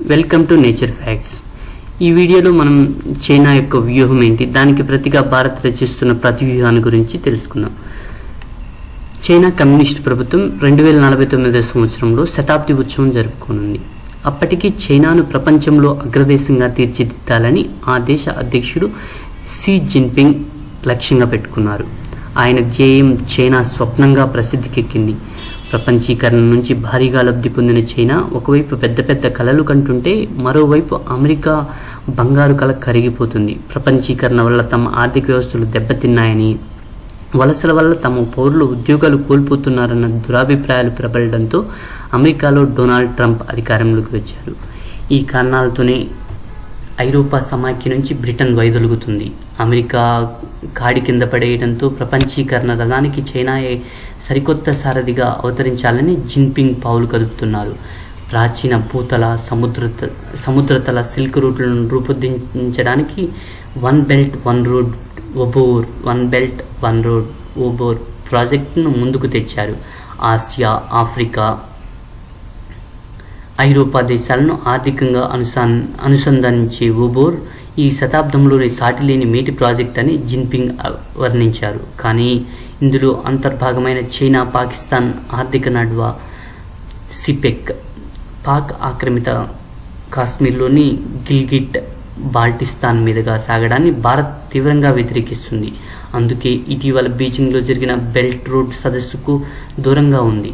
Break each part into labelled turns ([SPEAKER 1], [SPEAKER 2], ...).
[SPEAKER 1] Welcome to nature facts. ఈ వీడియోలో మనం చైనా యొక్క వ్యూహం ఏంటి, దానికి ప్రతిగా భారత్ రచిస్తున్న ప్రతి వ్యూహాన్ని గురించి తెలుసుకుందాం. చైనా కమ్యూనిస్ట్ ప్రభుత్వం 2049 సంవత్సరంలో శతాబ్ది ఉత్సవం జరుపుకోనుంది. అప్పటికి చైనాను ప్రపంచంలో అగ్రదేశంగా తీర్చిదిద్దాలని ఆ దేశ అధ్యక్షుడు షీ జిన్పింగ్ లక్ష్యంగా పెట్టుకున్నారు. ఆయన ధ్యేయం చైనా స్వప్నంగా ప్రసిద్ధికెక్కింది. ప్రపంచీకరణ నుంచి భారీగా లబ్ధి పొందిన చైనా ఒకవైపు పెద్ద పెద్ద కలలు కంటుంటే మరోవైపు అమెరికా బంగారు కల కరిగిపోతుంది. ప్రపంచీకరణ వల్ల తమ ఆర్థిక వ్యవస్థలు దెబ్బతిన్నాయని, వలసల వల్ల తమ పౌరులు ఉద్యోగాలు కోల్పోతున్నారన్న దురాభిప్రాయాలు ప్రబలడంతో అమెరికాలో డొనాల్డ్ ట్రంప్ అధికారంలోకి వచ్చారు. ఈ కారణాలతోనే ఐరోపా సమాఖ్య నుంచి బ్రిటన్ వైదొలుగుతుంది. అమెరికా కాడి కింద పడేయడంతో ప్రపంచీకరణ రథానికి చైనాయే సరికొత్త సారథిగా అవతరించాలని జిన్పింగ్ పావులు కదుపుతున్నారు. ప్రాచీన భూతల సముద్రతల సిల్క్ రూట్లను రూపొందించడానికి వన్ బెల్ట్ వన్ రోడ్ ఓబోర్ ప్రాజెక్టును ముందుకు తెచ్చారు. ఆసియా, ఆఫ్రికా, ఐరోపా దేశాలను ఆర్థికంగా అనుసంధానించే ఓబోర్ ఈ శతాబ్దంలోని సాటిలేని మేటి ప్రాజెక్ట్ అని జిన్పింగ్ వర్ణించారు. కానీ ఇందులో అంతర్భాగమైన చైనా పాకిస్తాన్ ఆర్థిక నడువ సిపెక్, పాక్ ఆక్రమిత కాశ్మీర్లోని గిల్గిట్ బాల్టిస్తాన్ మీదుగా సాగడాన్ని భారత్ తీవ్రంగా వ్యతిరేకిస్తుంది. అందుకే ఇటీవల బీజింగ్లో జరిగిన బెల్ట్ రోడ్ సదస్సుకు దూరంగా ఉంది.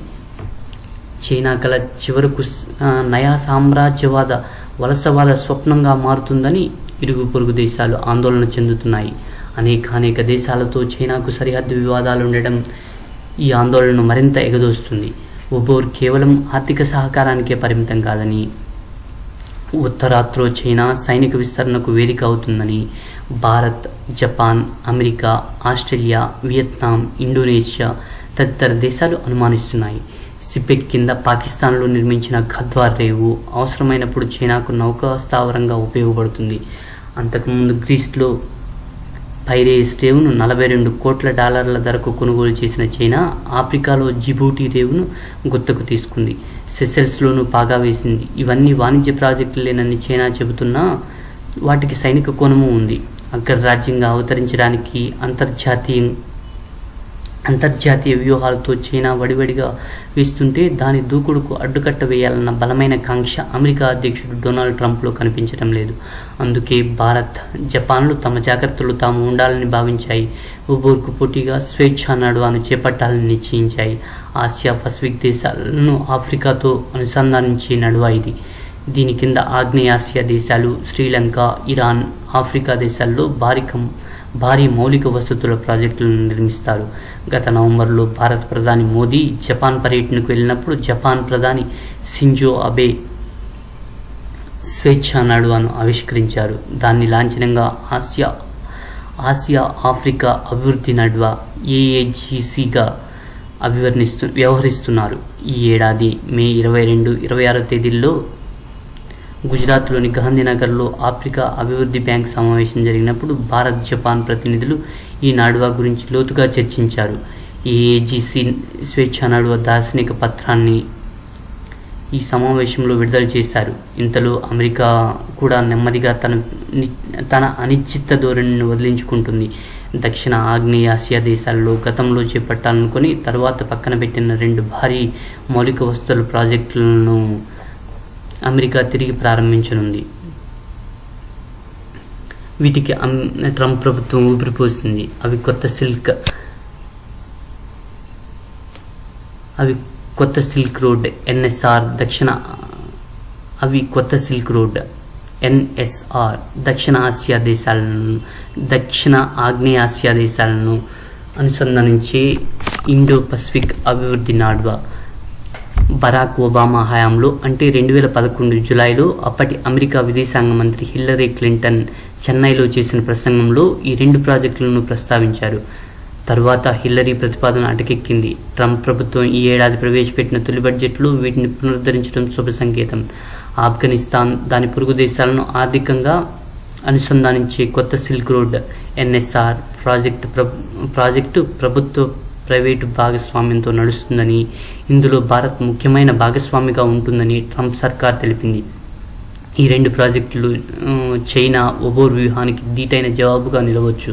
[SPEAKER 1] చైనా కల చివరకు నయా సామ్రాజ్యవాద వలసవాద స్వప్నంగా మారుతుందని ఇరుగు పొరుగు దేశాలు ఆందోళన చెందుతున్నాయి. అనేక దేశాలతో చైనాకు సరిహద్దు వివాదాలు ఉండడం ఈ ఆందోళనను మరింత ఎగదోస్తుంది. ఒబోర్ కేవలం ఆర్థిక సహకారానికే పరిమితం కాదని, ఉత్తరాత్రో చైనా సైనిక విస్తరణకు వేదిక అవుతుందని Bharat, Japan, America, Australia, Vietnam, Indonesia తదితర దేశాలు అనుమానిస్తున్నాయి. సిపెక్ కింద పాకిస్తాన్లో నిర్మించిన గద్వార్ రేవు అవసరమైనప్పుడు చైనాకు నౌకా స్థావరంగా ఉపయోగపడుతుంది. అంతకుముందు గ్రీస్లో పైరేస్ రేవును $42 కోట్ల ధరకు కొనుగోలు చేసిన చైనా ఆఫ్రికాలో జిబూటి రేవును గుత్తకు తీసుకుంది. సెషెల్స్లోనూ పాగా వేసింది. ఇవన్నీ వాణిజ్య ప్రాజెక్టులేనని చైనా చెబుతున్నా వాటికి సైనిక కోణము ఉంది. అగ్రరాజ్యంగా అవతరించడానికి అంతర్జాతీయ వ్యూహాలతో చైనా వడివడిగా వేస్తుంటే దాని దూకుడుకు అడ్డుకట్ట వేయాలన్న బలమైన కాంక్ష అమెరికా అధ్యక్షుడు డొనాల్డ్ ట్రంప్లో కనిపించడం లేదు. అందుకే భారత్, జపాన్లు తమ జాగ్రత్తలు తాము ఉండాలని భావించాయి. ఒబోర్కు పోటీగా స్వేచ్ఛా నడువాను చేపట్టాలని నిశ్చయించాయి. ఆసియా పసిఫిక్ దేశాలను ఆఫ్రికాతో అనుసంధానించే నడువా ఇది. దీని కింద ఆగ్నేయాసియా దేశాలు, శ్రీలంక, ఇరాన్, ఆఫ్రికా దేశాల్లో భారీ మౌలిక వసతుల ప్రాజెక్టులను నిర్మిస్తారు. గత నవంబర్లో భారత ప్రధాని మోదీ జపాన్ పర్యటనకు వెళ్ళినప్పుడు జపాన్ ప్రధాని షింజో అబే స్వేచ్ఛా నడువాను ఆవిష్కరించారు. దాన్ని లాంఛనంగా ఆసియా ఆఫ్రికా అభివృద్ధి నడువ AAGCగా వ్యవహరిస్తున్నారు. ఈ ఏడాది మే 22, 26 తేదీల్లో గుజరాత్లోని గాంధీనగర్లో ఆఫ్రికా అభివృద్ధి బ్యాంక్ సమావేశం జరిగినప్పుడు భారత్, జపాన్ ప్రతినిధులు ఈ నాడువా గురించి లోతుగా చర్చించారు. AAGC స్వేచ్ఛా నడువ దార్శనిక పత్రాన్ని ఈ సమావేశంలో విడుదల చేశారు. ఇంతలో అమెరికా కూడా నెమ్మదిగా తన అనిశ్చిత ధోరణిని వదిలించుకుంటుంది. దక్షిణ ఆగ్నేయాసియా దేశాల్లో గతంలో చేపట్టాలనుకుని తర్వాత పక్కన పెట్టిన 2 భారీ మౌలిక వసతుల ప్రాజెక్టులను అమెరికా తిరిగి ప్రారంభించనుంది. వీటికి ట్రంప్ ప్రభుత్వం ఊపిరిపోసింది. అవి కొత్త సిల్క్ రోడ్ ఎన్ఎస్ఆర్ దక్షిణ ఆగ్నేయాసియా దేశాలను అనుసంధానించే ఇండో పసిఫిక్ అభివృద్ధి నాడువా. బరాక్ ఒబామా హయాంలో అంటే 2011 జులైలో అప్పటి అమెరికా విదేశాంగ మంత్రి హిల్లరీ క్లింటన్ చెన్నైలో చేసిన ప్రసంగంలో ఈ 2 ప్రాజెక్టులను ప్రస్తావించారు. తరువాత హిల్లరీ ప్రతిపాదన అటకెక్కింది. ట్రంప్ ప్రభుత్వం ఈ ఏడాది ప్రవేశపెట్టిన తొలి బడ్జెట్లో వీటిని పునరుద్ధరించడం శుభ సంకేతం. ఆఫ్ఘనిస్తాన్, దాని పొరుగు దేశాలను ఆర్థికంగా అనుసంధానించే కొత్త సిల్క్ రోడ్ ఎన్ఎస్ఆర్ ప్రాజెక్టు ప్రభుత్వ ప్రైవేటు భాగస్వామ్యంతో నడుస్తుందని, ఇందులో భారత్ ముఖ్యమైన భాగస్వామిగా ఉంటుందని ట్రంప్ సర్కార్ తెలిపింది. ఈ రెండు ప్రాజెక్టులు చైనా ఒబోర్ వ్యూహానికి దీటైన జవాబుగా నిలవచ్చు.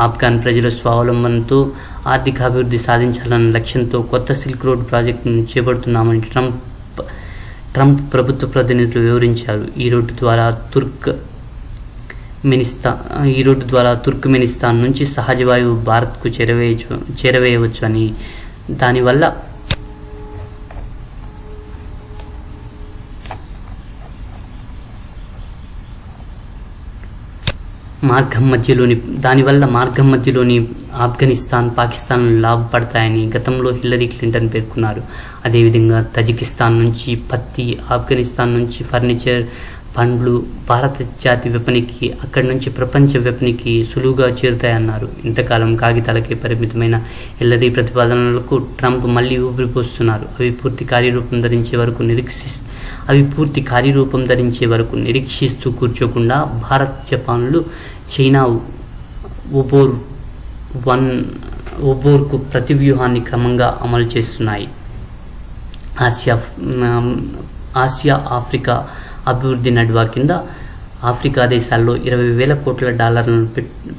[SPEAKER 1] ఆఫ్ఘాన్ ప్రజల స్వావలంబనతో ఆర్థికాభివృద్ధి సాధించాలన్న లక్ష్యంతో కొత్త సిల్క్ రోడ్ ప్రాజెక్టును చేపడుతున్నామని ట్రంప్ ప్రభుత్వ ప్రతినిధులు వివరించారు. ఈ రోడ్డు ద్వారా తుర్క్మెనిస్తాన్ నుంచి సహజ వాయువు భారత్కు చేరవేయవచ్చు అని, దానివల్ల మార్గం మధ్యలోని ఆఫ్ఘనిస్తాన్, పాకిస్తాన్ లాభపడతాయని గతంలో హిల్లరీ క్లింటన్ పేర్కొన్నారు. అదేవిధంగా తజికిస్తాన్ నుంచి పత్తి, ఆఫ్ఘనిస్తాన్ నుంచి ఫర్నిచర్, పండ్లు భారత జాతి విపణికి, అక్కడి నుంచి ప్రపంచ విపణికి సులువుగా చేరుతాయన్నారు. ఇంతకాలం కాగితాలకే పరిమితమైన హిల్లరీ ప్రతిపాదనలకు ట్రంప్ మళ్లీ ఊపిరిపోస్తున్నారు. అవి పూర్తి కార్యరూపం ధరించే వరకు నిరీక్షిస్తూ కూర్చోకుండా భారత్, జపాన్లు చైనా ఒబోర్కు ప్రతి వ్యూహాన్ని క్రమంగా అమలు చేస్తున్నాయి. ఆసియా ఆఫ్రికా అభివృద్ధి నడువా కింద ఆఫ్రికా దేశాల్లో $20,000 కోట్ల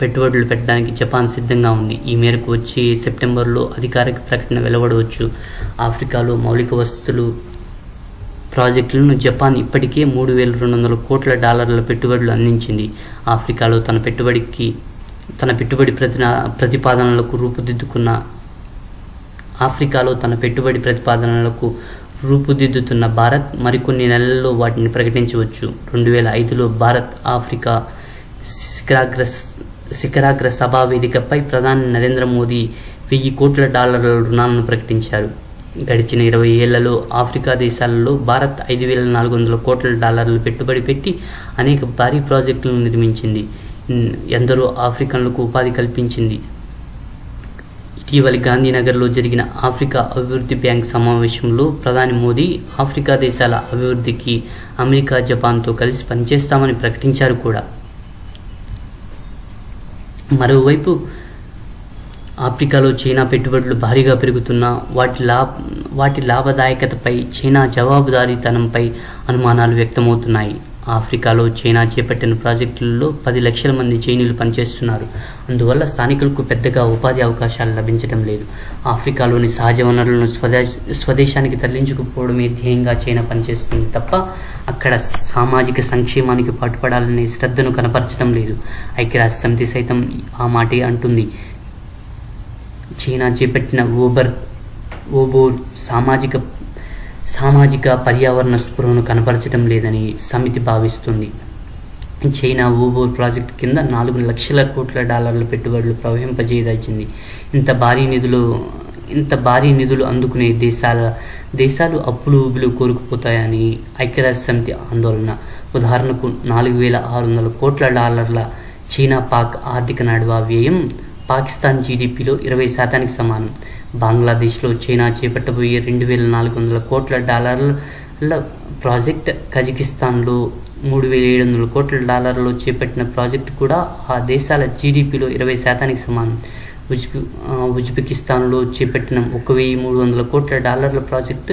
[SPEAKER 1] పెట్టుబడులు పెట్టడానికి జపాన్ సిద్ధంగా ఉంది. ఈ మేరకు వచ్చే సెప్టెంబర్లో అధికారిక ప్రకటన వెలువడవచ్చు. ఆఫ్రికాలో మౌలిక వసతులు ప్రాజెక్టులను జపాన్ ఇప్పటికే $3,200 కోట్ల పెట్టుబడులు అందించింది. ఆఫ్రికాలో తన పెట్టుబడి రూపుదిద్దుతున్న భారత్ మరికొన్ని నెలల్లో వాటిని ప్రకటించవచ్చు. 2005లో భారత్ ఆఫ్రికా శిఖరాగ్ర సభా వేదికపై ప్రధాని నరేంద్ర మోదీ $1,000 కోట్ల రుణాలను ప్రకటించారు. గడిచిన 20 ఏళ్లలో ఆఫ్రికా దేశాలలో భారత్ $5,400 కోట్ల పెట్టుబడి పెట్టి అనేక భారీ ప్రాజెక్టులను నిర్మించింది. ఎందరో ఆఫ్రికన్లకు ఉపాధి కల్పించింది. ఇటీవలి గాంధీనగర్లో జరిగిన ఆఫ్రికా అభివృద్ధి బ్యాంక్ సమావేశంలో ప్రధాని మోదీ ఆఫ్రికా దేశాల అభివృద్ధికి అమెరికా, జపాన్తో కలిసి పనిచేస్తామని ప్రకటించారు కూడా. మరోవైపు ఆఫ్రికాలో చైనా పెట్టుబడులు భారీగా పెరుగుతున్నా వాటి లాభదాయకతపై, చైనా జవాబుదారీతనంపై అనుమానాలు వ్యక్తమవుతున్నాయి. ఆఫ్రికాలో చైనా చేపట్టిన ప్రాజెక్టులలో 10 లక్షల మంది చైనీయులు పనిచేస్తున్నారు. అందువల్ల స్థానికులకు పెద్దగా ఉపాధి అవకాశాలు లభించడం లేదు. ఆఫ్రికాలోని సహజ వనరులను స్వదేశానికి తరలించుకుపోవడమే ధ్యేయంగా చైనా పనిచేస్తుంది తప్ప అక్కడ సామాజిక సంక్షేమానికి పాటుపడాలనే శ్రద్ధను కనపరచడం లేదు. ఐక్యరాజ్య సమితి సైతం ఆ మాటే అంటుంది. చైనా చేపట్టిన ఓబోర్ సామాజిక పర్యావరణ స్పృహను కనపరచడం లేదని సమితి భావిస్తుంది. చైనా ఓబోర్ ప్రాజెక్టు కింద $4 లక్షల కోట్ల పెట్టుబడులు ప్రవహింపజేయదలిచింది. ఇంత భారీ నిధులు అందుకునే దేశాలు అప్పులు ఊబిలు కోరుకుపోతాయని ఐక్యరాజ్య సమితి ఆందోళన. ఉదాహరణకు $4,600 కోట్ల చైనా పాక్ ఆర్థిక నడువా వ్యయం పాకిస్తాన్ జీడీపీలో 20% సమానం. బంగ్లాదేశ్లో చైనా చేపట్టబోయే $2,400 కోట్ల ప్రాజెక్ట్, కజకిస్తాన్లో $3,700 కోట్ల చేపట్టిన ప్రాజెక్టు కూడా ఆ దేశాల జీడీపీలో 20% సమానం. ఉజ్బెకిస్తాన్లో చేపట్టిన $1,300 కోట్ల ప్రాజెక్టు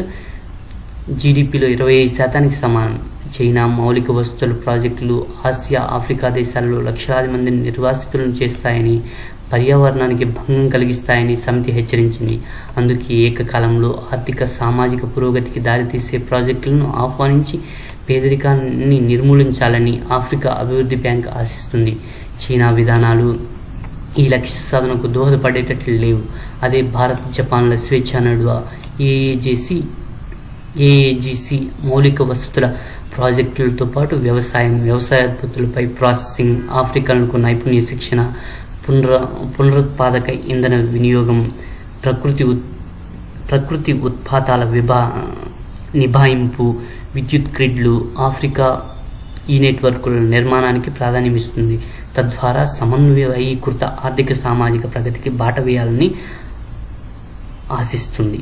[SPEAKER 1] జీడీపీలో 25% సమానం. చైనా మౌలిక వసతుల ప్రాజెక్టులు ఆసియా, ఆఫ్రికా దేశాల్లో లక్షలాది మందిని నిర్వాసితులను చేస్తాయని, పర్యావరణానికి భంగం కలిగిస్తాయని సమితి హెచ్చరించింది. అందుకే ఏకకాలంలో ఆర్థిక, సామాజిక పురోగతికి దారితీసే ప్రాజెక్టులను ఆహ్వానించి పేదరికాన్ని నిర్మూలించాలని ఆఫ్రికా అభివృద్ధి బ్యాంక్ ఆశిస్తుంది. చైనా విధానాలు ఈ లక్ష్య సాధనకు దోహదపడేటట్లు లేవు. అదే భారత్, జపాన్ల స్వేచ్ఛా నడువ ఏఏజీసీ మౌలిక వసతుల ప్రాజెక్టులతో పాటు వ్యవసాయోత్పత్తులపై ప్రాసెసింగ్, ఆఫ్రికన్లకు నైపుణ్య శిక్షణ, పునరుత్పాదక ఇంధన వినియోగం, ప్రకృతి ఉత్పాతాల నిభాయింపు, విద్యుత్ గ్రిడ్లు, ఆఫ్రికా ఈ నెట్వర్కుల నిర్మాణానికి ప్రాధాన్యమిస్తుంది. తద్వారా సమన్వయీకృత ఆర్థిక, సామాజిక ప్రగతికి బాట వేయాలని ఆశిస్తుంది.